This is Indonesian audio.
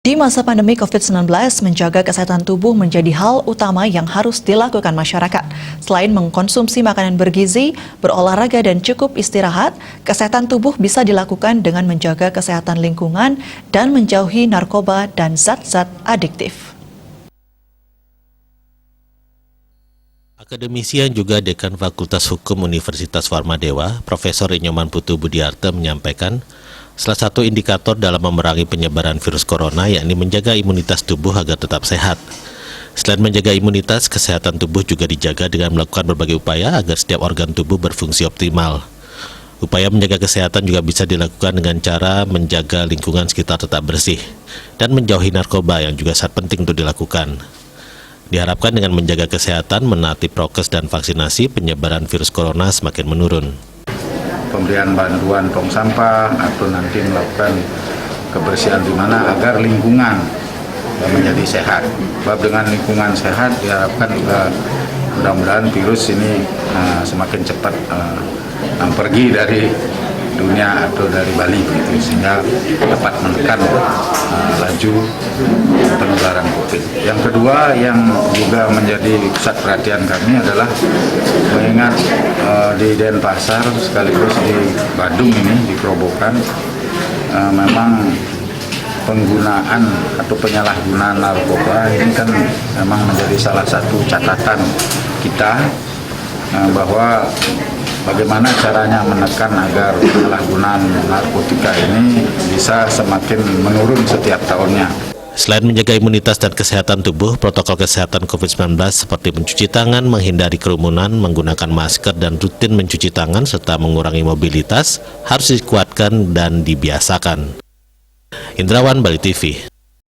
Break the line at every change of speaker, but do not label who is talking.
Di masa pandemi COVID-19, menjaga kesehatan tubuh menjadi hal utama yang harus dilakukan masyarakat. Selain mengkonsumsi makanan bergizi, berolahraga dan cukup istirahat, kesehatan tubuh bisa dilakukan dengan menjaga kesehatan lingkungan dan menjauhi narkoba dan zat-zat adiktif.
Akademisi yang juga Dekan Fakultas Hukum Universitas Warmadewa, Profesor Inyoman Putu Budiarte menyampaikan, salah satu indikator dalam memerangi penyebaran virus corona yakni menjaga imunitas tubuh agar tetap sehat. Selain menjaga imunitas, kesehatan tubuh juga dijaga dengan melakukan berbagai upaya agar setiap organ tubuh berfungsi optimal. Upaya menjaga kesehatan juga bisa dilakukan dengan cara menjaga lingkungan sekitar tetap bersih dan menjauhi narkoba yang juga sangat penting untuk dilakukan. Diharapkan dengan menjaga kesehatan, menaati prokes dan vaksinasi, penyebaran virus corona semakin menurun.
Pemberian bantuan tong sampah atau nanti melakukan kebersihan di mana agar lingkungan menjadi sehat. Sebab dengan lingkungan sehat diharapkan mudah-mudahan virus ini semakin cepat pergi dari dunia atau dari Bali gitu, sehingga dapat menekan laju penularan COVID. Yang kedua yang juga menjadi pusat perhatian kami adalah mengingat di Denpasar sekaligus di Badung ini, di Kerobokan, memang penggunaan atau penyalahgunaan narkoba ini kan memang menjadi salah satu catatan kita bahwa bagaimana caranya menekan agar penyalahgunaan narkotika ini bisa semakin menurun setiap tahunnya.
Selain menjaga imunitas dan kesehatan tubuh, protokol kesehatan COVID-19 seperti mencuci tangan, menghindari kerumunan, menggunakan masker, dan rutin mencuci tangan serta mengurangi mobilitas harus dikuatkan dan dibiasakan. Indrawan, Bali TV.